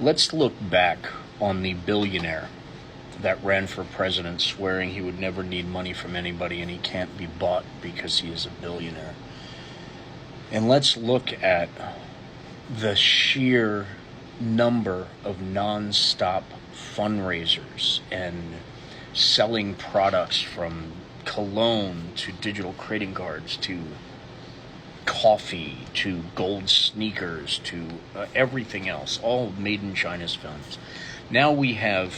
Let's look back on the billionaire that ran for president swearing he would never need money from anybody and he can't be bought because he is a billionaire. And let's look at the sheer number of non-stop fundraisers and selling products, from cologne to digital trading cards to coffee to gold sneakers to everything else, all made in China's films. Now we have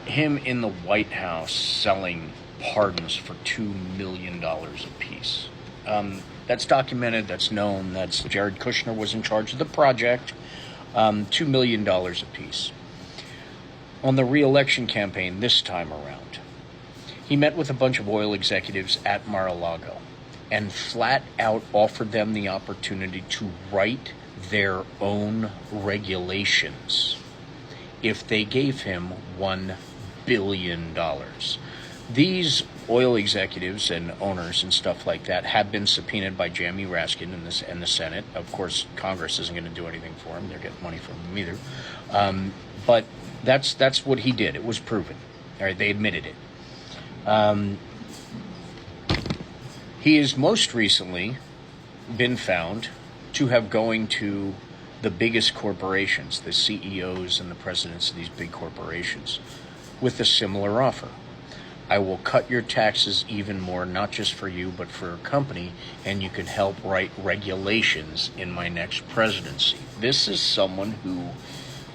him in the White House selling pardons for $2 million a piece. That's documented, that's known, that's Jared Kushner was in charge of the project. $2 million a piece. On the re-election campaign this time around, he met with a bunch of oil executives at Mar-a-Lago and flat out offered them the opportunity to write their own regulations if they gave him $1 billion. These oil executives and owners and stuff like that have been subpoenaed by Jamie Raskin and the Senate. Of course, Congress isn't going to do anything for him. They're getting money from him either. But that's what he did. It was proven. All right, they admitted it. He has most recently been found to have going to the biggest corporations, the CEOs and the presidents of these big corporations, with a similar offer. I will cut your taxes even more, not just for you, but for a company, and you can help write regulations in my next presidency. This is someone who,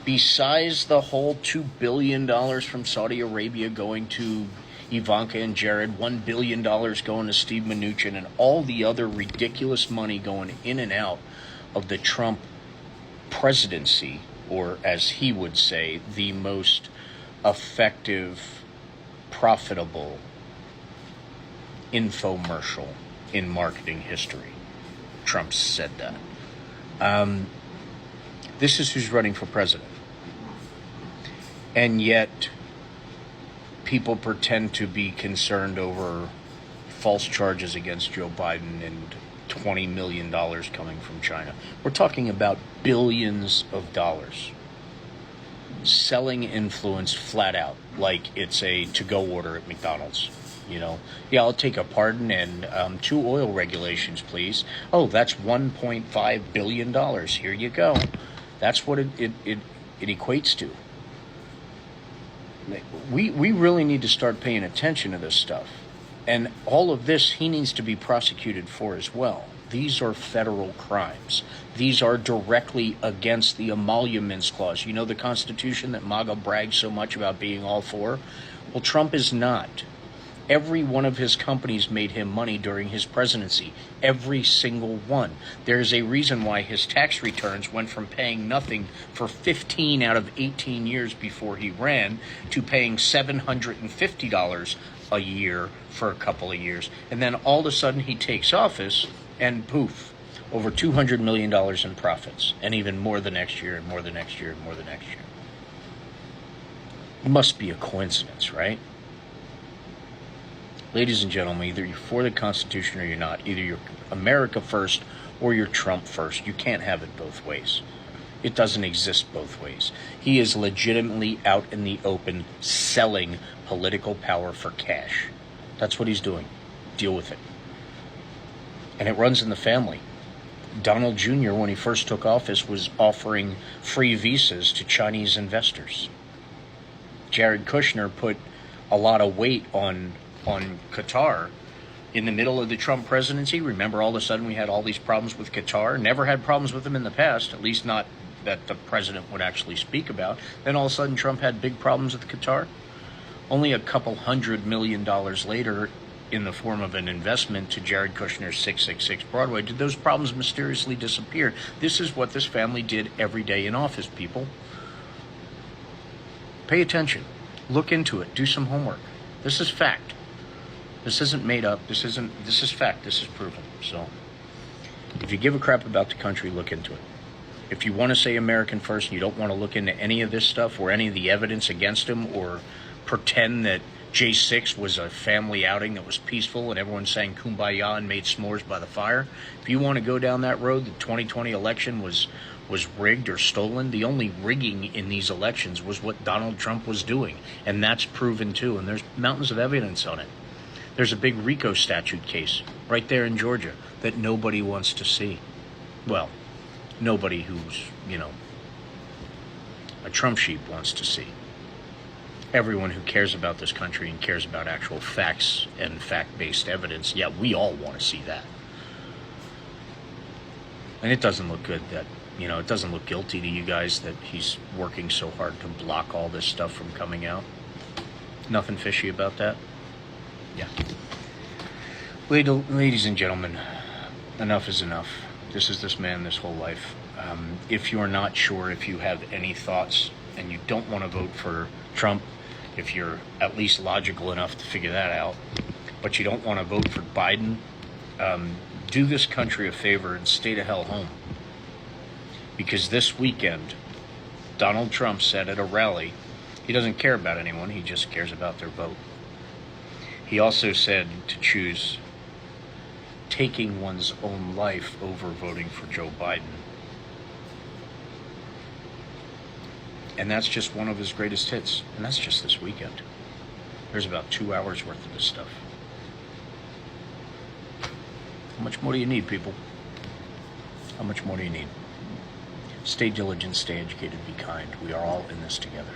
besides the whole $2 billion from Saudi Arabia going to Ivanka and Jared, $1 billion going to Steve Mnuchin, and all the other ridiculous money going in and out of the Trump presidency, or as he would say, the most effective, profitable infomercial in marketing history. Trump said that. This is who's running for president. And yet, people pretend to be concerned over false charges against Joe Biden and $20 million coming from China. We're talking about billions of dollars. Selling influence flat out, like it's a to-go order at McDonald's. You know, yeah, I'll take a pardon and 2 oil regulations, please. Oh, that's $1.5 billion. Here you go. That's what it equates to. We really need to start paying attention to this stuff. And all of this he needs to be prosecuted for as well. These are federal crimes. These are directly against the Emoluments Clause. You know, the Constitution that MAGA brags so much about being all for? Well, Trump is not. Every one of his companies made him money during his presidency. Every single one. There's a reason why his tax returns went from paying nothing for 15 out of 18 years before he ran to paying $750 a year for a couple of years. And then all of a sudden he takes office and poof, over $200 million in profits, and even more the next year, and more the next year, and more the next year. It must be a coincidence, right? Ladies and gentlemen, either you're for the Constitution or you're not. Either you're America first or you're Trump first. You can't have it both ways. It doesn't exist both ways. He is legitimately out in the open selling political power for cash. That's what he's doing. Deal with it. And it runs in the family. Donald Jr., when he first took office, was offering free visas to Chinese investors. Jared Kushner put a lot of weight on Qatar in the middle of the Trump presidency. Remember, all of a sudden we had all these problems with Qatar. Never had problems with them in the past, at least not that the president would actually speak about. Then all of a sudden Trump had big problems with Qatar. Only a couple $100 million later, in the form of an investment to Jared Kushner's 666 Broadway, did those problems mysteriously disappear. This is what this family did every day in office, people. Pay attention. Look into it. Do some homework. This is fact. This isn't made up. This is fact. This is proven. So if you give a crap about the country, look into it. If you want to say American first and you don't want to look into any of this stuff or any of the evidence against him or pretend that J6 was a family outing that was peaceful and everyone sang Kumbaya and made s'mores by the fire. If you want to go down that road, the 2020 election was rigged or stolen. The only rigging in these elections was what Donald Trump was doing, and that's proven too, and there's mountains of evidence on it. There's a big RICO statute case right there in Georgia that nobody wants to see. Well, nobody who's, a Trump sheep wants to see. Everyone who cares about this country and cares about actual facts and fact-based evidence, yeah, we all want to see that. And it doesn't look good that, it doesn't look guilty to you guys that he's working so hard to block all this stuff from coming out. Nothing fishy about that? Yeah. Ladies and gentlemen, enough is enough. This is this man this whole life. If you're not sure, if you have any thoughts and you don't want to vote for Trump, if you're at least logical enough to figure that out, but you don't want to vote for Biden, do this country a favor and stay the hell home. Because this weekend, Donald Trump said at a rally, he doesn't care about anyone, he just cares about their vote. He also said to choose taking one's own life over voting for Joe Biden. And that's just one of his greatest hits. And that's just this weekend. There's about 2 hours worth of this stuff. How much more do you need, people? How much more do you need? Stay diligent, stay educated, be kind. We are all in this together.